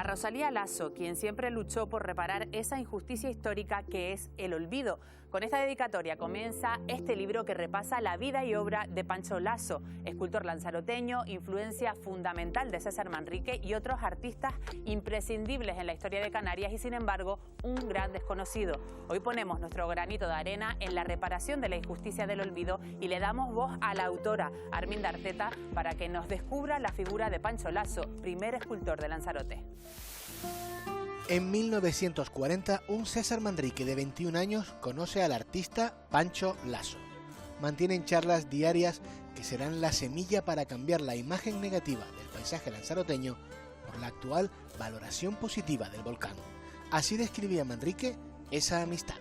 Rosalía Lasso, quien siempre luchó por reparar esa injusticia histórica que es el olvido. Con esta dedicatoria comienza este libro que repasa la vida y obra de Pancho Lasso, escultor lanzaroteño, influencia fundamental de César Manrique y otros artistas imprescindibles en la historia de Canarias y, sin embargo, un gran desconocido. Hoy ponemos nuestro granito de arena en la reparación de la injusticia del olvido y le damos voz a la autora, Arminda Arteta, para que nos descubra la figura de Pancho Lasso, primer escultor de Lanzarote. En 1940, un César Manrique de 21 años conoce al artista Pancho Lasso. Mantienen charlas diarias que serán la semilla para cambiar la imagen negativa del paisaje lanzaroteño por la actual valoración positiva del volcán. Así describía Manrique esa amistad.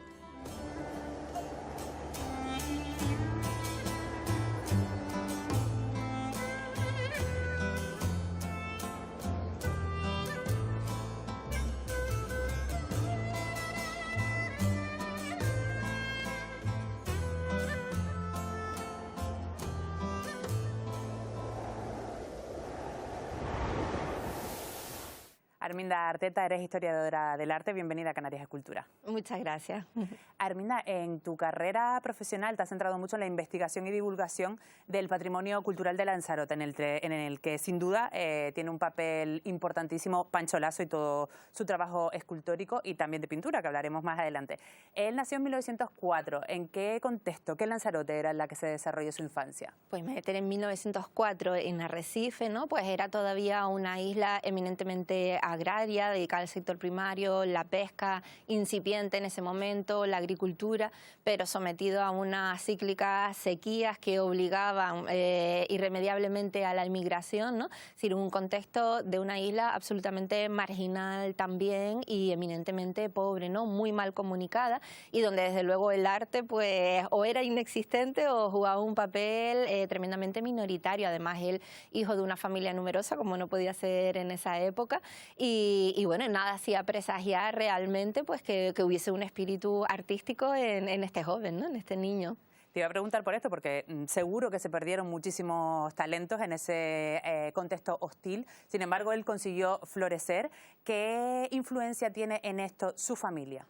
Arminda Arteta, eres historiadora del arte, bienvenida a Canarias Escultura. Muchas gracias. Arminda, en tu carrera profesional te has centrado mucho en la investigación y divulgación del patrimonio cultural de Lanzarote, en el que sin duda tiene un papel importantísimo Pancho Lasso y todo su trabajo escultórico y también de pintura, que hablaremos más adelante. Él nació en 1904. ¿En qué contexto, qué Lanzarote era en la que se desarrolló su infancia? Pues meter en 1904 en Arrecife, ¿no? Pues era todavía una isla eminentemente agraria, dedicada al sector primario, la pesca incipiente en ese momento, la agricultura, pero sometido a unas cíclicas sequías que obligaban irremediablemente a la inmigración, ¿no? Es decir, un contexto de una isla absolutamente marginal también y eminentemente pobre, ¿no? Muy mal comunicada y donde desde luego el arte pues o era inexistente o jugaba un papel tremendamente minoritario. Además, él, hijo de una familia numerosa, como no podía ser en esa época, y bueno, nada hacía presagiar realmente pues que hubiese un espíritu artístico en este joven, ¿no? En este niño. Te iba a preguntar por esto porque seguro que se perdieron muchísimos talentos en ese contexto hostil. Sin embargo, él consiguió florecer. ¿Qué influencia tiene en esto su familia?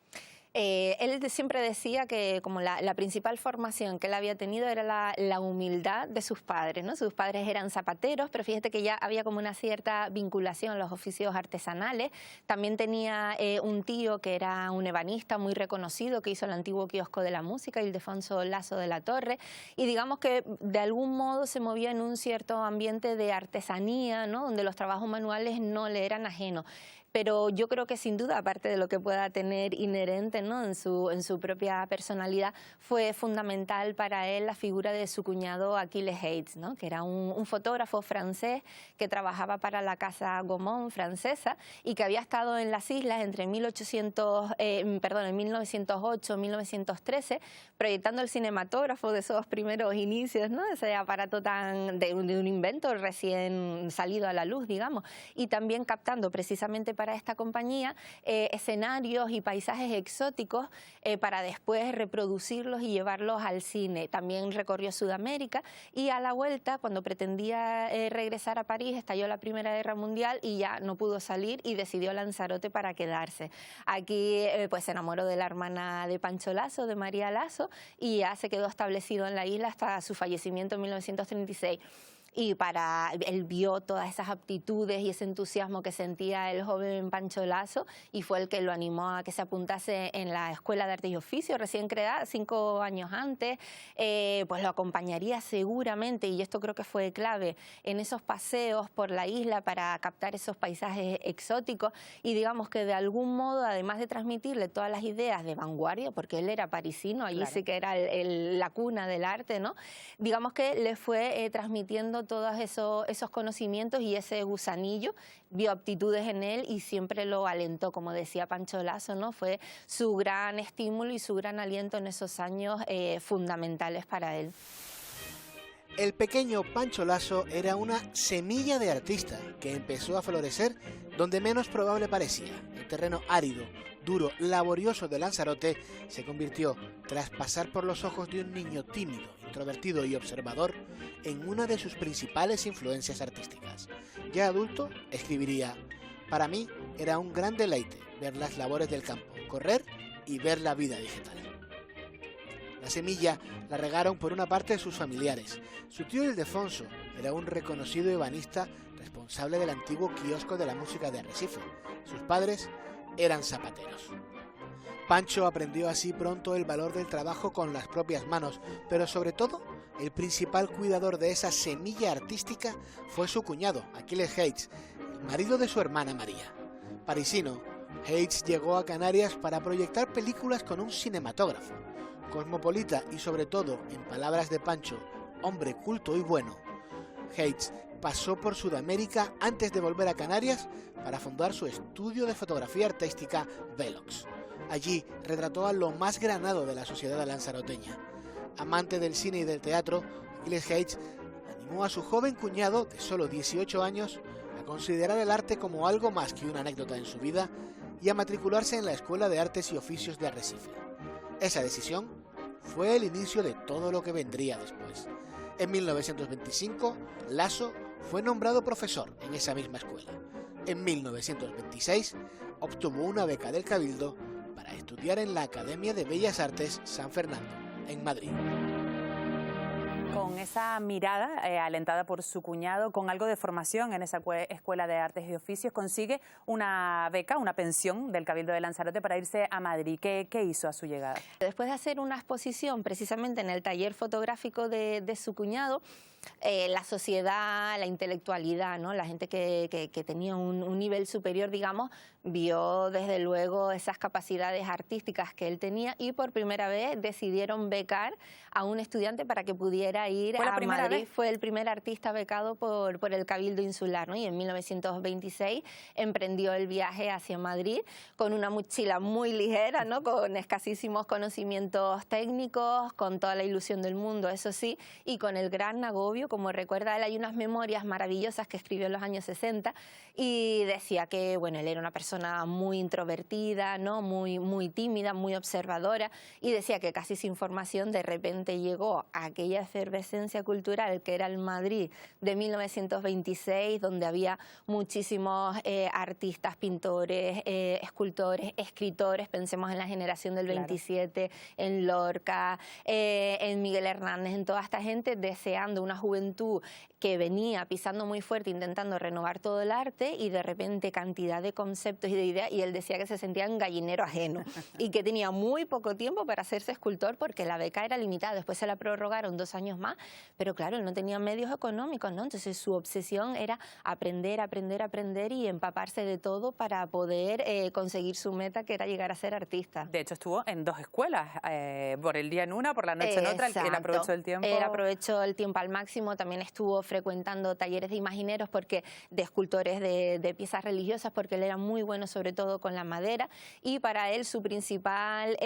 Él siempre decía que como la principal formación que él había tenido era la humildad de sus padres, ¿no? Sus padres eran zapateros, pero fíjate que ya había como una cierta vinculación a los oficios artesanales. También tenía un tío que era un ebanista muy reconocido, que hizo el antiguo kiosco de la música, Ildefonso Lasso de la Torre, y digamos que de algún modo se movía en un cierto ambiente de artesanía, ¿no? Donde los trabajos manuales no le eran ajenos. Pero yo creo que sin duda, aparte de lo que pueda tener inherente, ¿no? en su propia personalidad, fue fundamental para él la figura de su cuñado Achilles Hayes, ¿no? Que era un fotógrafo francés que trabajaba para la Casa Gaumont francesa y que había estado en las islas entre 1908 y 1913 proyectando el cinematógrafo de esos primeros inicios, ¿no? Ese aparato de un invento recién salido a la luz, digamos, y también captando precisamente para esta compañía escenarios y paisajes exóticos para después reproducirlos y llevarlos al cine. También recorrió Sudamérica y a la vuelta, cuando pretendía regresar a París, estalló la Primera Guerra Mundial y ya no pudo salir y decidió Lanzarote para quedarse. Aquí pues se enamoró de la hermana de Pancho Lasso, de María Lasso, y ya se quedó establecido en la isla hasta su fallecimiento en 1936. Y él vio todas esas aptitudes y ese entusiasmo que sentía el joven Pancho Lasso y fue el que lo animó a que se apuntase en la Escuela de Artes y Oficios, recién creada 5 años antes. Pues lo acompañaría seguramente, y esto creo que fue clave, en esos paseos por la isla para captar esos paisajes exóticos y digamos que de algún modo, además de transmitirle todas las ideas de vanguardia, porque él era parisino, allí claro, sí que era la cuna del arte, ¿no? Digamos que le fue transmitiendo todos esos conocimientos y ese gusanillo, vio aptitudes en él y siempre lo alentó, como decía Pancho Lasso, ¿no? Fue su gran estímulo y su gran aliento en esos años fundamentales para él. El pequeño Pancho Lasso era una semilla de artista que empezó a florecer donde menos probable parecía. El terreno árido, duro, laborioso de Lanzarote se convirtió, tras pasar por los ojos de un niño tímido, introvertido y observador, en una de sus principales influencias artísticas. Ya adulto, escribiría: Para mí era un gran deleite ver las labores del campo, correr y ver la vida digital. La semilla la regaron por una parte sus familiares. Su tío Ildefonso era un reconocido ebanista responsable del antiguo kiosco de la música de Arrecife. Sus padres eran zapateros. Pancho aprendió así pronto el valor del trabajo con las propias manos, pero sobre todo, el principal cuidador de esa semilla artística fue su cuñado, Aquiles Hayes, el marido de su hermana María. Parisino, Hayes llegó a Canarias para proyectar películas con un cinematógrafo. Cosmopolita y sobre todo, en palabras de Pancho, hombre culto y bueno, Hayes pasó por Sudamérica antes de volver a Canarias para fundar su estudio de fotografía artística Velox. Allí retrató a lo más granado de la sociedad lanzaroteña. Amante del cine y del teatro, Aquiles Hayes animó a su joven cuñado, de solo 18 años, a considerar el arte como algo más que una anécdota en su vida y a matricularse en la Escuela de Artes y Oficios de Arrecife. Esa decisión fue el inicio de todo lo que vendría después. En 1925, Lasso fue nombrado profesor en esa misma escuela. En 1926, obtuvo una beca del Cabildo para estudiar en la Academia de Bellas Artes San Fernando, en Madrid. Con esa mirada alentada por su cuñado, con algo de formación en esa Escuela de Artes y Oficios, consigue una beca, una pensión del Cabildo de Lanzarote para irse a Madrid. ¿Qué hizo a su llegada? Después de hacer una exposición precisamente en el taller fotográfico de su cuñado, la sociedad, la intelectualidad, ¿no? La gente que tenía un nivel superior, digamos, vio desde luego esas capacidades artísticas que él tenía y por primera vez decidieron becar a un estudiante para que pudiera ir a Madrid. Fue el primer artista becado por el Cabildo Insular, ¿no? Y en 1926 emprendió el viaje hacia Madrid con una mochila muy ligera, ¿no? Con escasísimos conocimientos técnicos, con toda la ilusión del mundo, eso sí, y con el gran agobio. Como recuerda él, hay unas memorias maravillosas que escribió en los años 60 y decía que, bueno, él era una persona muy introvertida, ¿no? Muy tímida, muy observadora, y decía que casi sin formación de repente llegó a aquella efervescencia cultural que era el Madrid de 1926, donde había muchísimos artistas, pintores, escultores, escritores, pensemos en la generación del 27, en Lorca, en Miguel Hernández, en toda esta gente deseando una juventud que venía pisando muy fuerte, intentando renovar todo el arte, y de repente cantidad de conceptos y de ideas, y él decía que se sentía en gallinero ajeno y que tenía muy poco tiempo para hacerse escultor porque la beca era limitada. Después se la prorrogaron 2 años más, pero claro, él no tenía medios económicos, ¿no? Entonces su obsesión era aprender y empaparse de todo para poder conseguir su meta, que era llegar a ser artista. De hecho, estuvo en 2 escuelas, por el día en una, por la noche en otra. Él aprovechó el tiempo. Él aprovechó el tiempo al máximo. También estuvo frecuentando talleres de imagineros, de escultores de piezas religiosas, porque él era muy bueno sobre todo con la madera, y para él su principal,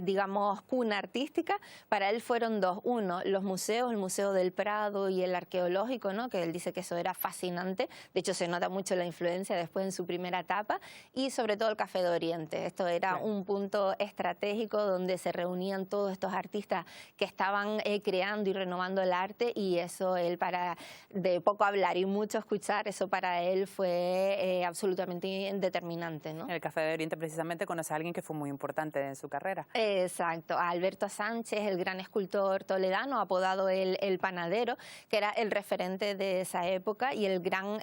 digamos, cuna artística, para él fueron 2. Uno, los museos, el Museo del Prado y el Arqueológico, ¿no? Que él dice que eso era fascinante. De hecho, se nota mucho la influencia después en su primera etapa, y sobre todo el Café de Oriente. Esto era un punto estratégico donde se reunían todos estos artistas que estaban creando y renovando el arte, y eso él, para de poco hablar y mucho escuchar, eso para él fue absolutamente determinante, ¿no? En el Café de Oriente precisamente conoce a alguien que fue muy importante en su carrera. Exacto, a Alberto Sánchez, el gran escultor toledano, apodado el Panadero, que era el referente de esa época y el gran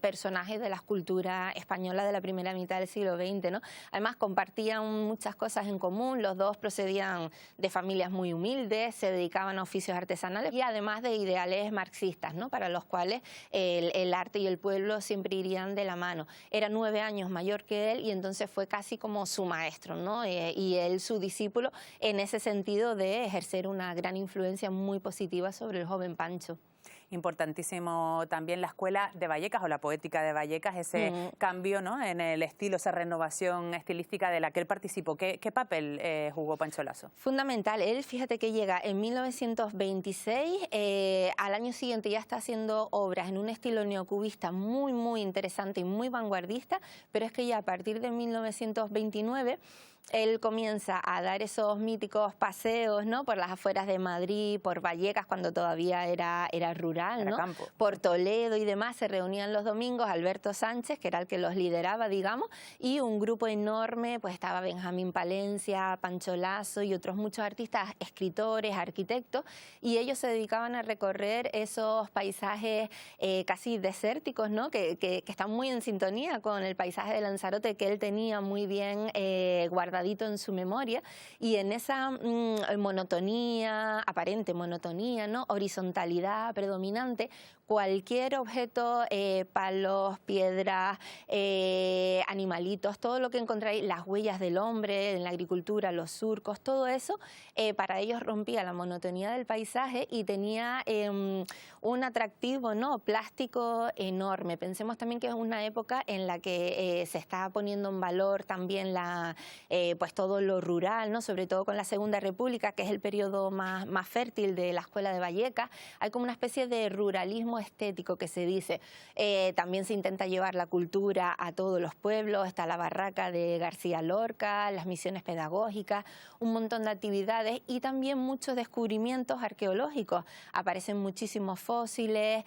personaje de la escultura española de la primera mitad del siglo XX, ¿no? Además compartían muchas cosas en común, los dos procedían de familias muy humildes, se dedicaban a oficios artesanales y además de ideales marxistas, ¿no? Para los cuales el arte y el pueblo siempre irían de la mano. Era 9 años mayor que él y entonces fue casi como su maestro, ¿no? Y él su discípulo en ese sentido de ejercer una gran influencia muy positiva sobre el joven Pancho. Importantísimo también la escuela de Vallecas o la poética de Vallecas, ese cambio, ¿no? En el estilo, esa renovación estilística de la que él participó. ¿Qué papel jugó Pancho Lasso? Fundamental. Él, fíjate que llega en 1926, al año siguiente ya está haciendo obras en un estilo neocubista muy interesante y muy vanguardista, pero es que ya a partir de 1929 él comienza a dar esos míticos paseos, ¿no? Por las afueras de Madrid, por Vallecas, cuando todavía era rural. rural, ¿no? campo. Por Toledo y demás se reunían los domingos Alberto Sánchez, que era el que los lideraba, digamos, y un grupo enorme, pues estaba Benjamín Palencia, Pancho Lasso y otros muchos artistas, escritores, arquitectos, y ellos se dedicaban a recorrer esos paisajes casi desérticos, ¿no? Que están muy en sintonía con el paisaje de Lanzarote que él tenía muy bien guardadito en su memoria, y en esa monotonía, aparente monotonía, ¿no? Horizontalidad predominante, cualquier objeto, palos, piedras, animalitos, todo lo que encontráis, las huellas del hombre en la agricultura, los surcos, todo eso, para ellos rompía la monotonía del paisaje y tenía un atractivo, ¿no? Plástico enorme. Pensemos también que es una época en la que se está poniendo en valor también pues todo lo rural, ¿no? Sobre todo con la Segunda República, que es el periodo más fértil de la Escuela de Vallecas. Hay como una especie de ruralismo estético que se dice. También se intenta llevar la cultura a todos los pueblos, está la barraca de García Lorca, las misiones pedagógicas, un montón de actividades y también muchos descubrimientos arqueológicos. Aparecen muchísimos fósiles,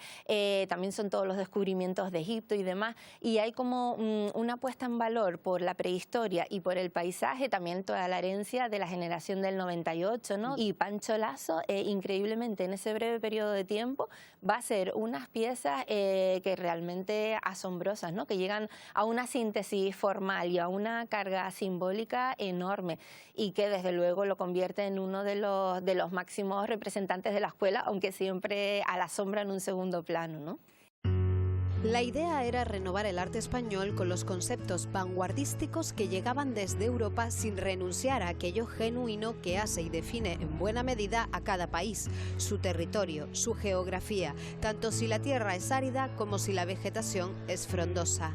también son todos los descubrimientos de Egipto y demás, y hay como una puesta en valor por la prehistoria y por el paisaje, también toda la herencia de la generación del 98, ¿no? Y Pancho Lasso, increíblemente en ese breve periodo de tiempo, va a ser unas piezas que realmente asombrosas, ¿no? Que llegan a una síntesis formal y a una carga simbólica enorme y que desde luego lo convierte en uno de los máximos representantes de la escuela, aunque siempre a la sombra en un segundo plano, ¿no? La idea era renovar el arte español con los conceptos vanguardísticos que llegaban desde Europa sin renunciar a aquello genuino que hace y define en buena medida a cada país, su territorio, su geografía, tanto si la tierra es árida como si la vegetación es frondosa.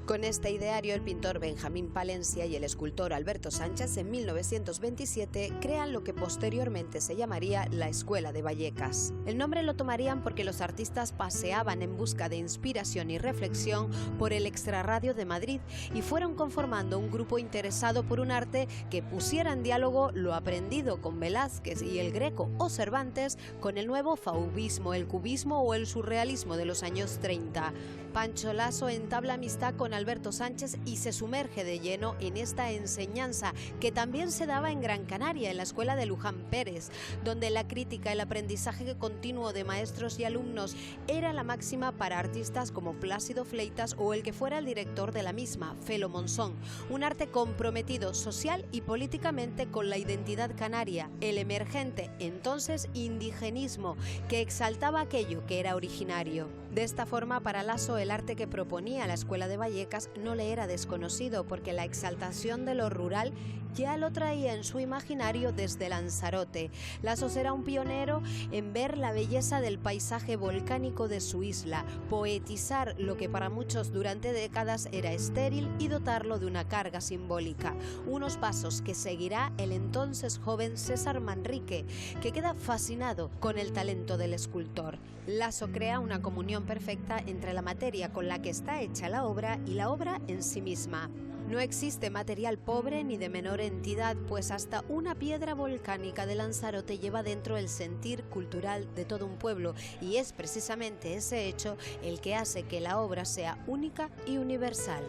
Con este ideario, el pintor Benjamín Palencia y el escultor Alberto Sánchez en 1927 crean lo que posteriormente se llamaría la Escuela de Vallecas. El nombre lo tomarían porque los artistas paseaban en busca de inspiración y reflexión por el extrarradio de Madrid y fueron conformando un grupo interesado por un arte que pusiera en diálogo lo aprendido con Velázquez y el Greco o Cervantes con el nuevo fauvismo, el cubismo o el surrealismo de los años 30. Pancho Lasso entabla amistad con Alberto Sánchez y se sumerge de lleno en esta enseñanza que también se daba en Gran Canaria, en la escuela de Luján Pérez, donde la crítica, el aprendizaje continuo de maestros y alumnos era la máxima para artistas como Plácido Fleitas o el que fuera el director de la misma, Felo Monzón. Un arte comprometido social y políticamente con la identidad canaria, el emergente entonces indigenismo que exaltaba aquello que era originario. De esta forma, para Lasso, el arte que proponía la Escuela de Vallecas no le era desconocido porque la exaltación de lo rural ya lo traía en su imaginario desde Lanzarote. Lasso era un pionero en ver la belleza del paisaje volcánico de su isla, poetizar lo que para muchos durante décadas era estéril y dotarlo de una carga simbólica. Unos pasos que seguirá el entonces joven César Manrique, que queda fascinado con el talento del escultor. Lasso crea una comunión perfecta entre la materia con la que está hecha la obra y la obra en sí misma. No existe material pobre ni de menor entidad, pues hasta una piedra volcánica de Lanzarote lleva dentro el sentir cultural de todo un pueblo, y es precisamente ese hecho el que hace que la obra sea única y universal.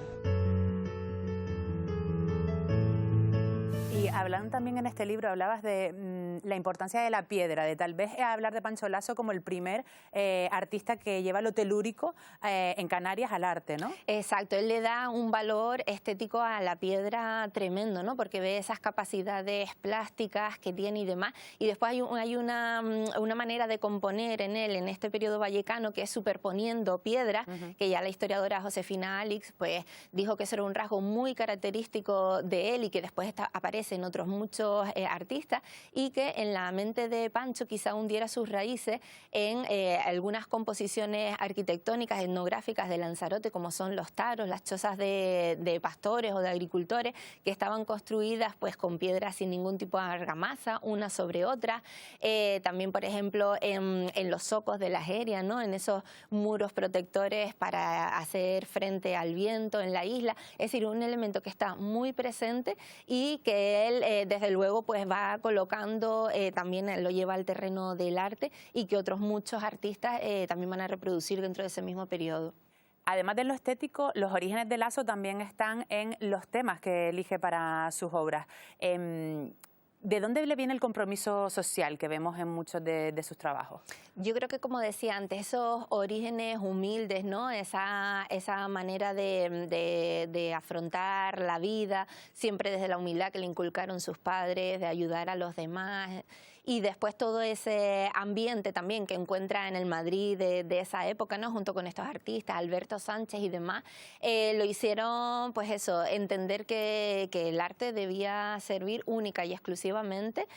Y hablando también en este libro, hablabas de la importancia de la piedra, de tal vez hablar de Pancho Lasso como el primer artista que lleva lo telúrico en Canarias al arte, ¿no? Exacto, él le da un valor estético a la piedra tremendo, ¿no? Porque ve esas capacidades plásticas que tiene y demás. Y después hay una manera de componer en él, en este periodo vallecano, que es superponiendo piedras, que ya la historiadora Josefina Alix pues dijo que eso era un rasgo muy característico de él y que después aparece en otros muchos artistas, y que en la mente de Pancho quizá hundiera sus raíces en algunas composiciones arquitectónicas, etnográficas de Lanzarote, como son los taros, las chozas de pastores o de agricultores, que estaban construidas pues con piedras sin ningún tipo de argamasa, una sobre otra. También, por ejemplo, en los zocos de la Jeria, ¿no? En esos muros protectores para hacer frente al viento en la isla. Es decir, un elemento que está muy presente y que él, desde luego, pues va colocando eso también lo lleva al terreno del arte y que otros muchos artistas también van a reproducir dentro de ese mismo periodo. Además de lo estético, los orígenes de Lasso también están en los temas que elige para sus obras. ¿De dónde le viene el compromiso social que vemos en muchos de sus trabajos? Yo creo que, como decía antes, esos orígenes humildes, ¿no? Esa manera de afrontar la vida, siempre desde la humildad que le inculcaron sus padres, de ayudar a los demás. Y después todo ese ambiente también que encuentra en el Madrid de esa época, ¿no? Junto con estos artistas, Alberto Sánchez y demás, lo hicieron, pues eso, entender que el arte debía servir única y exclusivamente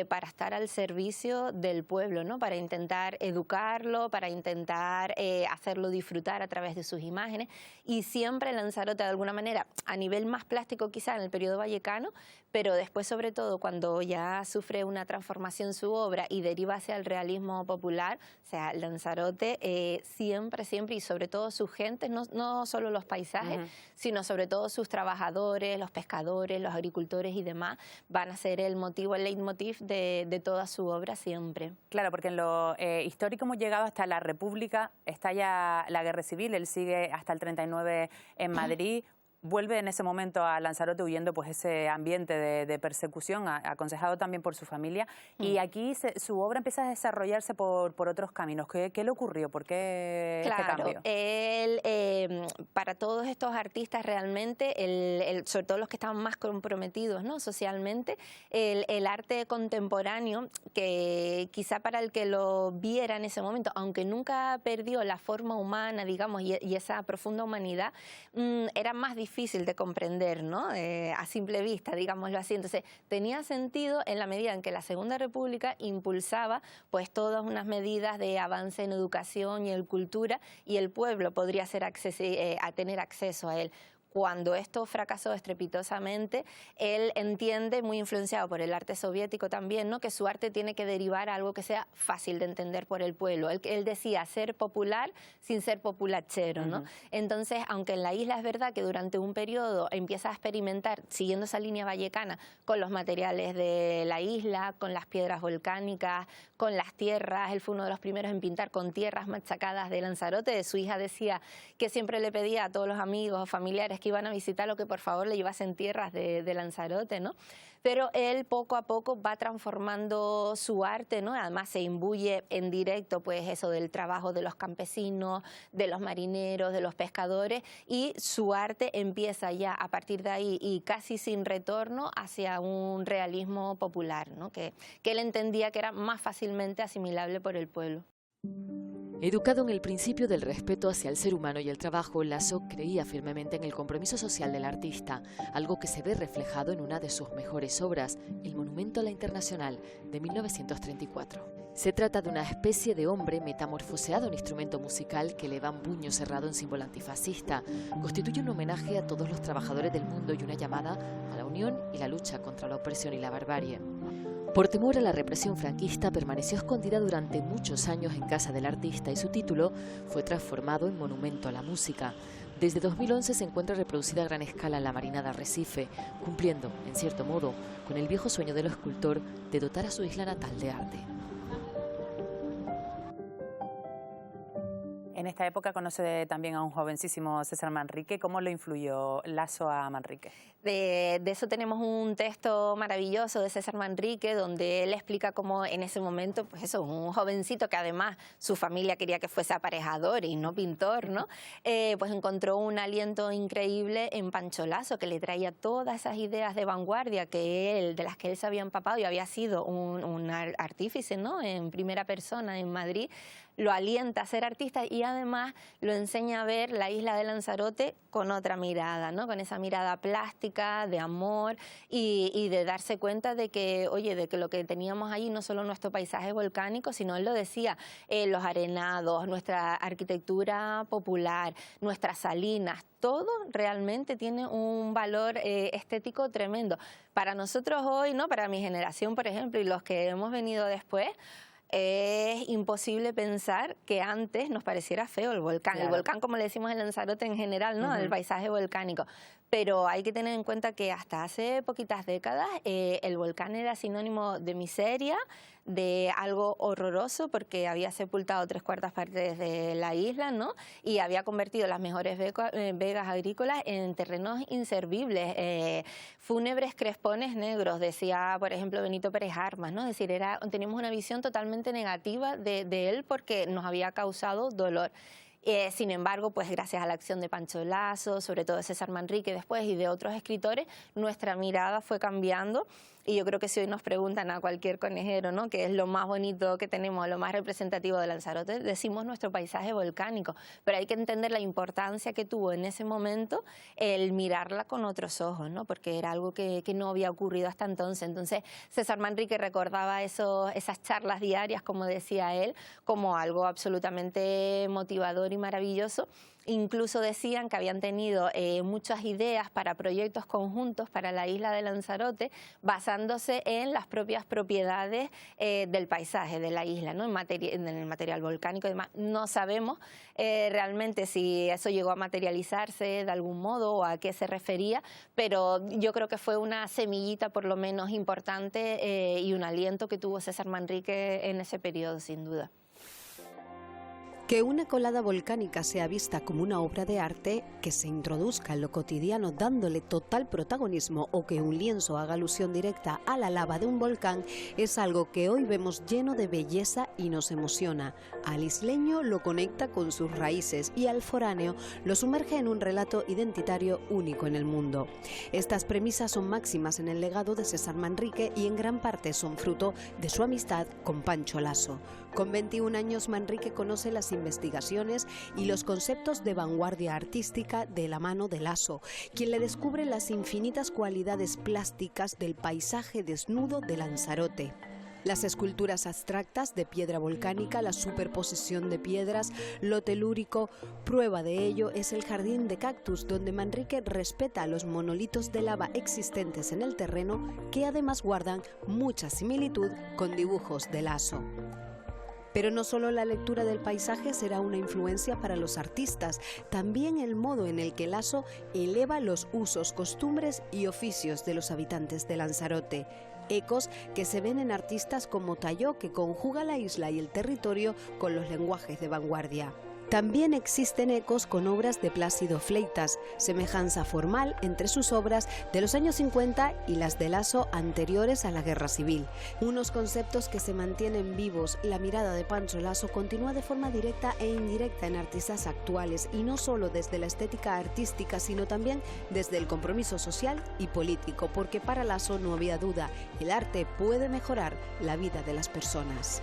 para estar al servicio del pueblo, ¿no? Para intentar educarlo, para intentar hacerlo disfrutar a través de sus imágenes. Y siempre Lanzarote, de alguna manera, a nivel más plástico quizá en el periodo vallecano, pero después, sobre todo, cuando ya sufre una transformación su obra y deriva hacia el realismo popular, o sea, Lanzarote siempre, y sobre todo sus gentes, no solo los paisajes, sino sobre todo sus trabajadores, los pescadores, los agricultores y demás, van a ser el motivo, el leitmotiv de toda su obra siempre. Claro, porque en lo histórico hemos llegado hasta la República, está ya la Guerra Civil, él sigue hasta el 39 en Madrid. Vuelve en ese momento a Lanzarote huyendo pues ese ambiente de persecución, aconsejado también por su familia, y aquí su obra empieza a desarrollarse por otros caminos. ¿Qué le ocurrió? ¿Por qué este cambio? Él, para todos estos artistas realmente, sobre todo los que estaban más comprometidos, ¿no? Socialmente, el arte contemporáneo, que quizá para el que lo viera en ese momento, aunque nunca perdió la forma humana, digamos, y esa profunda humanidad, era más difícil de comprender, ¿no? A simple vista, digámoslo así. Entonces, tenía sentido en la medida en que la Segunda República impulsaba pues todas unas medidas de avance en educación y en cultura, y el pueblo podría tener acceso a él. Cuando esto fracasó estrepitosamente, él entiende, muy influenciado por el arte soviético también, ¿no? Que su arte tiene que derivar a algo que sea fácil de entender por el pueblo. Él decía ser popular sin ser populachero, ¿no? Entonces, aunque en la isla es verdad que durante un periodo empieza a experimentar, siguiendo esa línea vallecana, con los materiales de la isla, con las piedras volcánicas, con las tierras, él fue uno de los primeros en pintar con tierras machacadas de Lanzarote. Su hija decía que siempre le pedía a todos los amigos o familiares que iban a visitarlo que por favor le llevasen tierras de Lanzarote, ¿no? Pero él poco a poco va transformando su arte, ¿no? Además se imbuye en directo, pues eso del trabajo de los campesinos, de los marineros, de los pescadores, y su arte empieza ya a partir de ahí y casi sin retorno hacia un realismo popular, ¿no? Que él entendía que era más fácilmente asimilable por el pueblo. Educado en el principio del respeto hacia el ser humano y el trabajo, Lasso creía firmemente en el compromiso social del artista, algo que se ve reflejado en una de sus mejores obras, el Monumento a la Internacional, de 1934. Se trata de una especie de hombre metamorfoseado en instrumento musical que eleva un puño cerrado en símbolo antifascista. Constituye un homenaje a todos los trabajadores del mundo y una llamada a la unión y la lucha contra la opresión y la barbarie. Por temor a la represión franquista, permaneció escondida durante muchos años en casa del artista y su título fue transformado en Monumento a la Música. Desde 2011 se encuentra reproducida a gran escala en la Marina de Arrecife, cumpliendo, en cierto modo, con el viejo sueño del escultor de dotar a su isla natal de arte. En esta época conoce también a un jovencísimo César Manrique. ¿Cómo lo influyó Lasso a Manrique? De eso tenemos un texto maravilloso de César Manrique, donde él explica cómo en ese momento, pues eso, un jovencito que además su familia quería que fuese aparejador y no pintor, ¿no? Pues encontró un aliento increíble en Pancho Lasso, que le traía todas esas ideas de vanguardia de las que él se había empapado y había sido un artífice, ¿no? En primera persona en Madrid. Lo alienta a ser artista y además lo enseña a ver la isla de Lanzarote con otra mirada, ¿no? Con esa mirada plástica, de amor y de darse cuenta de que, oye, de que lo que teníamos allí no solo nuestro paisaje volcánico, sino él lo decía, los arenados, nuestra arquitectura popular, nuestras salinas, todo realmente tiene un valor estético tremendo. Para nosotros hoy, ¿no? Para mi generación, por ejemplo, y los que hemos venido después, es imposible pensar que antes nos pareciera feo el volcán. Claro. El volcán, como le decimos en Lanzarote en general, ¿no? El paisaje volcánico. Pero hay que tener en cuenta que hasta hace poquitas décadas el volcán era sinónimo de miseria, de algo horroroso, porque había sepultado 3/4 partes de la isla, ¿no? Y había convertido las mejores vegas agrícolas en terrenos inservibles, fúnebres crespones negros, decía, por ejemplo, Benito Pérez Armas, ¿no? Es decir, teníamos una visión totalmente negativa de él porque nos había causado dolor. Sin embargo, pues gracias a la acción de Pancho Lasso, sobre todo de César Manrique después y de otros escritores, nuestra mirada fue cambiando. Y yo creo que si hoy nos preguntan a cualquier conejero, ¿no?, qué es lo más bonito que tenemos, lo más representativo de Lanzarote, decimos nuestro paisaje volcánico. Pero hay que entender la importancia que tuvo en ese momento el mirarla con otros ojos, ¿no?, porque era algo que no había ocurrido hasta entonces. Entonces, César Manrique recordaba esas charlas diarias, como decía él, como algo absolutamente motivador y maravilloso. Incluso decían que habían tenido muchas ideas para proyectos conjuntos para la isla de Lanzarote, basándose en las propias propiedades del paisaje de la isla, ¿no?, en el material volcánico y demás. No sabemos realmente si eso llegó a materializarse de algún modo o a qué se refería, pero yo creo que fue una semillita por lo menos importante y un aliento que tuvo César Manrique en ese periodo, sin duda. Que una colada volcánica sea vista como una obra de arte, que se introduzca en lo cotidiano dándole total protagonismo o que un lienzo haga alusión directa a la lava de un volcán es algo que hoy vemos lleno de belleza y nos emociona. Al isleño lo conecta con sus raíces y al foráneo lo sumerge en un relato identitario único en el mundo. Estas premisas son máximas en el legado de César Manrique y en gran parte son fruto de su amistad con Pancho Lasso. Con 21 años Manrique conoce las investigaciones y los conceptos de vanguardia artística de la mano de Lasso, quien le descubre las infinitas cualidades plásticas del paisaje desnudo de Lanzarote. Las esculturas abstractas de piedra volcánica, la superposición de piedras, lo telúrico. Prueba de ello es el jardín de cactus, donde Manrique respeta los monolitos de lava existentes en el terreno, que además guardan mucha similitud con dibujos de Lasso. Pero no solo la lectura del paisaje será una influencia para los artistas, también el modo en el que Lasso eleva los usos, costumbres y oficios de los habitantes de Lanzarote. Ecos que se ven en artistas como Talló, que conjuga la isla y el territorio con los lenguajes de vanguardia. También existen ecos con obras de Plácido Fleitas, semejanza formal entre sus obras de los años 50 y las de Lasso anteriores a la Guerra Civil. Unos conceptos que se mantienen vivos. La mirada de Pancho Lasso continúa de forma directa e indirecta en artistas actuales, y no solo desde la estética artística, sino también desde el compromiso social y político, porque para Lasso no había duda, el arte puede mejorar la vida de las personas.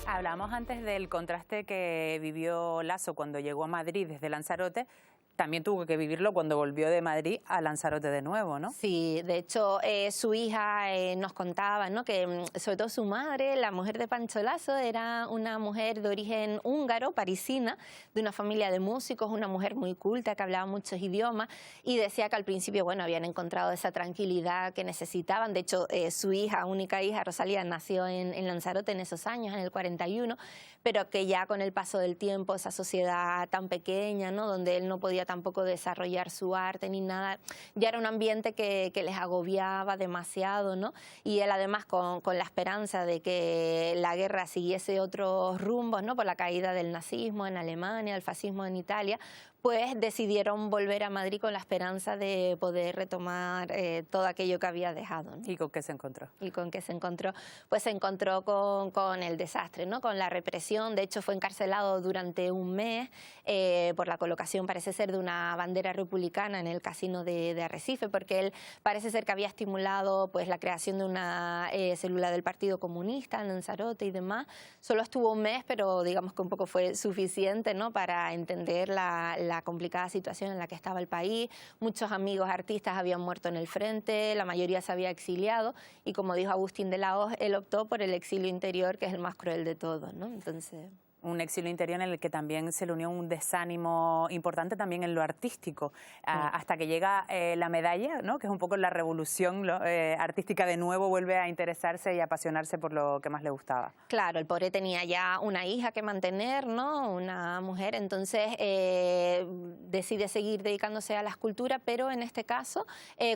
Hablamos antes del contraste que vivió Lasso cuando llegó a Madrid desde Lanzarote. También tuvo que vivirlo cuando volvió de Madrid a Lanzarote de nuevo, ¿no? Sí, de hecho su hija nos contaba, ¿no?, que sobre todo su madre, la mujer de Pancho Lasso, era una mujer de origen húngaro, parisina, de una familia de músicos, una mujer muy culta que hablaba muchos idiomas, y decía que al principio, bueno, habían encontrado esa tranquilidad que necesitaban. De hecho, su hija, única hija, Rosalía, nació en Lanzarote en esos años, en el 41, pero que ya con el paso del tiempo, esa sociedad tan pequeña, ¿no?, donde él no podía tampoco desarrollar su arte ni nada, ya era un ambiente que les agobiaba demasiado, ¿no? Y él además con la esperanza de que la guerra siguiese otros rumbos, ¿no?, por la caída del nazismo en Alemania, el fascismo en Italia, pues decidieron volver a Madrid con la esperanza de poder retomar todo aquello que había dejado, ¿no? ¿Y con qué se encontró? ¿Y con qué se encontró? Pues se encontró con el desastre, ¿no?, con la represión. De hecho, fue encarcelado durante un mes por la colocación, parece ser, de una bandera republicana en el casino de Arrecife, porque él parece ser que había estimulado pues la creación de una célula del Partido Comunista en Lanzarote y demás. Solo estuvo un mes, pero digamos que un poco fue suficiente, ¿no?, para entender la complicada situación en la que estaba el país. Muchos amigos artistas habían muerto en el frente, la mayoría se había exiliado, y como dijo Agustín de la Hoz, él optó por el exilio interior, que es el más cruel de todos, ¿no? Entonces... Un exilio interior en el que también se le unió un desánimo importante también en lo artístico, hasta que llega la medalla, ¿no? Que es un poco la revolución artística, de nuevo vuelve a interesarse y apasionarse por lo que más le gustaba. Claro, el pobre tenía ya una hija que mantener, ¿no? Una mujer, entonces decide seguir dedicándose a la escultura, pero en este caso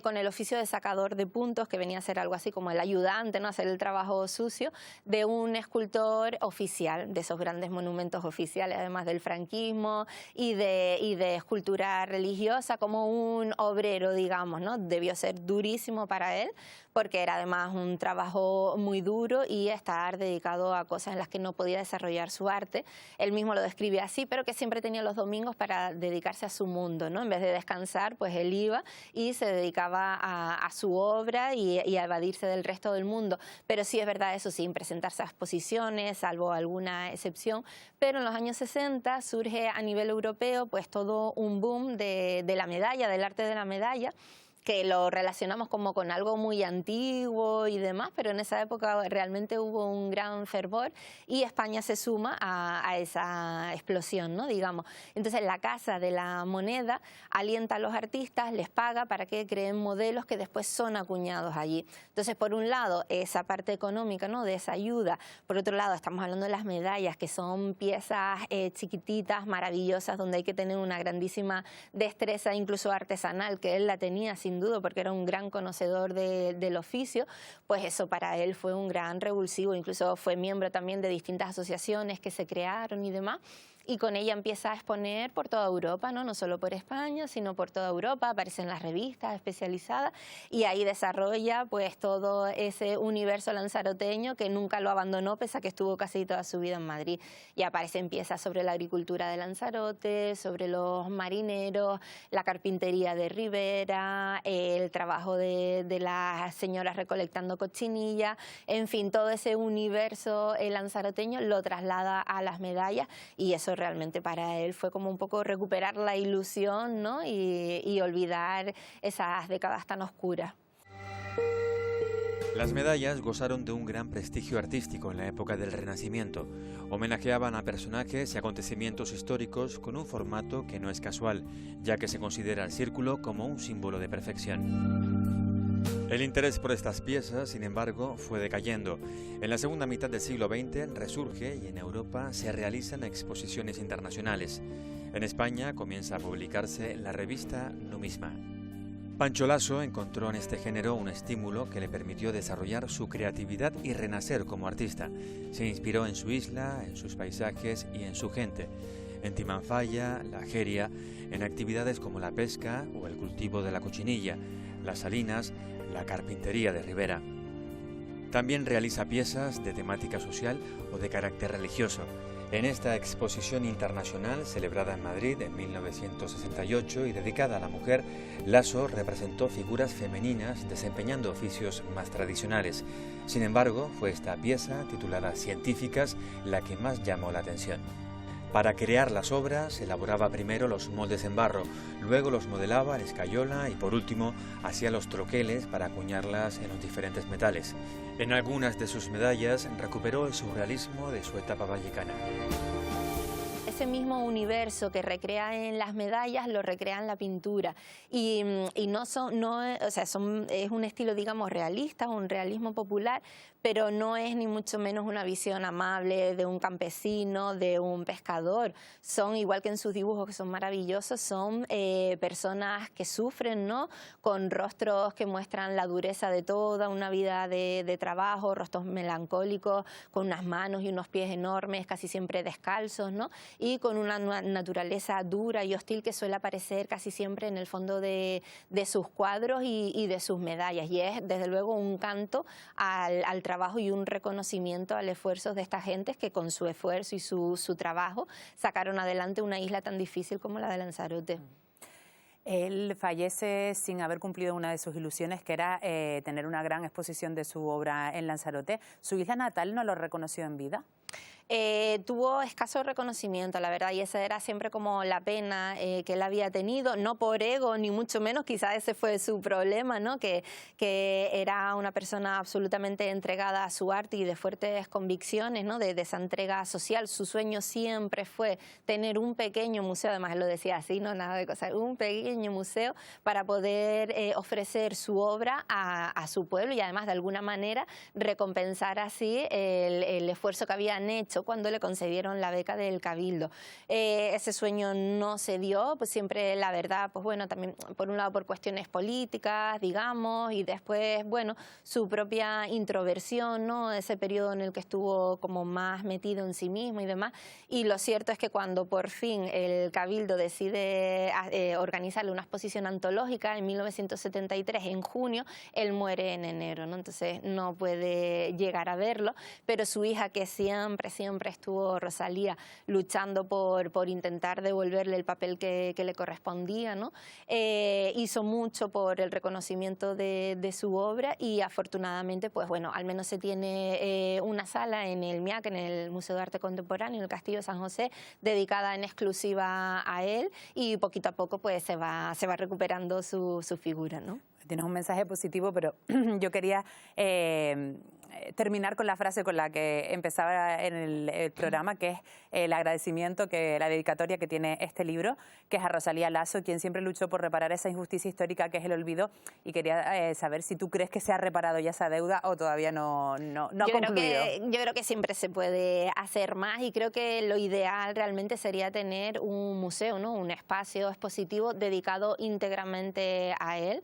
con el oficio de sacador de puntos, que venía a ser algo así como el ayudante, ¿no? Hacer el trabajo sucio de un escultor oficial, de esos grandes monumentos oficiales, además del franquismo y de escultura religiosa, como un obrero, digamos, ¿no? Debió ser durísimo para él, porque era además un trabajo muy duro y estar dedicado a cosas en las que no podía desarrollar su arte. Él mismo lo describe así, pero que siempre tenía los domingos para dedicarse a su mundo, ¿no? En vez de descansar, pues él iba y se dedicaba a su obra y a evadirse del resto del mundo. Pero sí es verdad, eso, sin presentarse a exposiciones, salvo alguna excepción. Pero en los años 60 surge a nivel europeo pues todo un boom de la medalla, del arte de la medalla, que lo relacionamos como con algo muy antiguo y demás, pero en esa época realmente hubo un gran fervor y España se suma a esa explosión, ¿no? Digamos. Entonces la Casa de la Moneda alienta a los artistas, les paga para que creen modelos que después son acuñados allí. Entonces, por un lado, esa parte económica, ¿no? De esa ayuda. Por otro lado, estamos hablando de las medallas, que son piezas chiquititas, maravillosas, donde hay que tener una grandísima destreza, incluso artesanal, que él la tenía sin duda, porque era un gran conocedor del oficio. Pues eso para él fue un gran revulsivo, incluso fue miembro también de distintas asociaciones que se crearon y demás. Y con ella empieza a exponer por toda Europa, ¿no? No solo por España, sino por toda Europa, aparece en las revistas especializadas y ahí desarrolla pues todo ese universo lanzaroteño que nunca lo abandonó, pese a que estuvo casi toda su vida en Madrid. Y aparecen piezas sobre la agricultura de Lanzarote, sobre los marineros, la carpintería de Ribera, el trabajo de las señoras recolectando cochinilla, en fin, todo ese universo lanzaroteño lo traslada a las medallas y eso realmente para él fue como un poco recuperar la ilusión, ¿no? y olvidar esas décadas tan oscuras. Las medallas gozaron de un gran prestigio artístico en la época del Renacimiento. Homenajeaban a personajes y acontecimientos históricos con un formato que no es casual, ya que se considera el círculo como un símbolo de perfección. El interés por estas piezas, sin embargo, fue decayendo. En la segunda mitad del siglo XX resurge y en Europa se realizan exposiciones internacionales. En España comienza a publicarse la revista Numisma. Pancho Lasso encontró en este género un estímulo que le permitió desarrollar su creatividad y renacer como artista. Se inspiró en su isla, en sus paisajes y en su gente. En Timanfaya, la Jeria, en actividades como la pesca o el cultivo de la cochinilla, las salinas, la carpintería de Ribera. También realiza piezas de temática social o de carácter religioso. En esta exposición internacional, celebrada en Madrid en 1968 y dedicada a la mujer, Lasso representó figuras femeninas desempeñando oficios más tradicionales. Sin embargo, fue esta pieza, titulada Científicas, la que más llamó la atención. Para crear las obras, elaboraba primero los moldes en barro, luego los modelaba en escayola y por último hacía los troqueles para acuñarlas en los diferentes metales. En algunas de sus medallas recuperó el surrealismo de su etapa vallecana. Ese mismo universo que recrea en las medallas lo recrea en la pintura y es un estilo, digamos, realista, un realismo popular, pero no es ni mucho menos una visión amable de un campesino, de un pescador. Son, igual que en sus dibujos, que son maravillosos, son personas que sufren, ¿no? Con rostros que muestran la dureza de toda una vida de trabajo, rostros melancólicos, con unas manos y unos pies enormes, casi siempre descalzos, ¿no? Y con una naturaleza dura y hostil que suele aparecer casi siempre en el fondo de sus cuadros y de sus medallas. Y es, desde luego, un canto al trabajo y un reconocimiento al esfuerzo de esta gente que con su esfuerzo y su trabajo sacaron adelante una isla tan difícil como la de Lanzarote. Él fallece sin haber cumplido una de sus ilusiones, que era tener una gran exposición de su obra en Lanzarote. ¿Su isla natal no lo reconoció en vida? tuvo escaso reconocimiento, la verdad, y esa era siempre como la pena que él había tenido, no por ego ni mucho menos, quizás ese fue su problema, ¿no? Que era una persona absolutamente entregada a su arte y de fuertes convicciones, ¿no? De esa entrega social. Su sueño siempre fue tener un pequeño museo, además él lo decía así, no nada de cosas, un pequeño museo para poder ofrecer su obra a su pueblo y además de alguna manera recompensar así el esfuerzo que habían hecho cuando le concedieron la beca del Cabildo. Ese sueño no se dio, pues siempre la verdad, pues bueno, también por un lado por cuestiones políticas, digamos, y después, bueno, su propia introversión, ¿no? Ese periodo en el que estuvo como más metido en sí mismo y demás. Y lo cierto es que cuando por fin el Cabildo decide organizarle una exposición antológica en 1973, en junio, él muere en enero, ¿no? Entonces no puede llegar a verlo, pero su hija, que siempre estuvo, Rosalía, luchando por intentar devolverle el papel que le correspondía, ¿no? Hizo mucho por el reconocimiento de su obra y afortunadamente, pues bueno, al menos se tiene una sala en el MIAC, en el Museo de Arte Contemporáneo, en el Castillo de San José, dedicada en exclusiva a él, y poquito a poco pues se va recuperando su figura, ¿no? Tienes un mensaje positivo, pero yo quería terminar con la frase con la que empezaba en el programa, que es el agradecimiento, la dedicatoria que tiene este libro, que es a Rosalía Lasso, quien siempre luchó por reparar esa injusticia histórica que es el olvido, y quería saber si tú crees que se ha reparado ya esa deuda o todavía no ha concluido. Yo creo que siempre se puede hacer más y creo que lo ideal realmente sería tener un museo, ¿no? Un espacio expositivo dedicado íntegramente a él.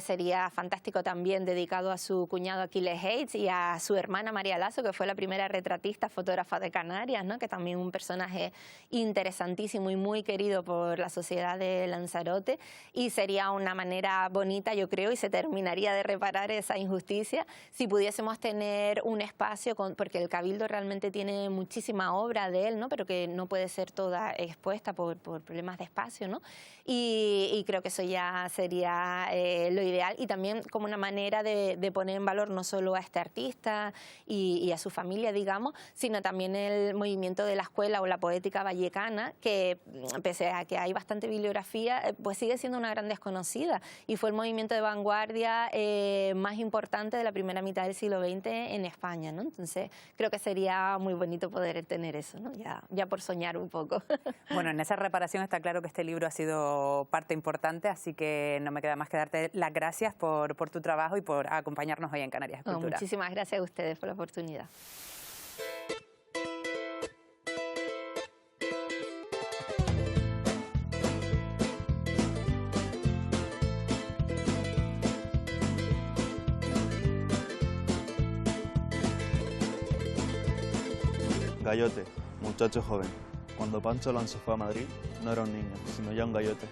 Sería fantástico también dedicado a su cuñado Aquiles Hayes y a su hermana María Lasso, que fue la primera retratista fotógrafa de Canarias, ¿no? Que también un personaje interesantísimo y muy querido por la sociedad de Lanzarote, y sería una manera bonita, yo creo, y se terminaría de reparar esa injusticia si pudiésemos tener un espacio, porque el Cabildo realmente tiene muchísima obra de él, ¿no? Pero que no puede ser toda expuesta por problemas de espacio, ¿no? Y creo que eso ya sería lo ideal, y también como una manera de poner en valor no solo a este artista y a su familia, digamos, sino también el movimiento de la escuela o la poética vallecana, que pese a que hay bastante bibliografía, pues sigue siendo una gran desconocida, y fue el movimiento de vanguardia más importante de la primera mitad del siglo XX en España, ¿no? Entonces creo que sería muy bonito poder tener eso, ¿no? Ya por soñar un poco. Bueno, en esa reparación está claro que este libro ha sido parte importante, así que no me queda más que darte las gracias por tu trabajo y por acompañarnos hoy en Canarias Escultura. Muchísimas gracias a ustedes por la oportunidad. Gallote, muchacho joven. Cuando Pancho Alonso fue a Madrid, no era un niño, sino ya un gallote.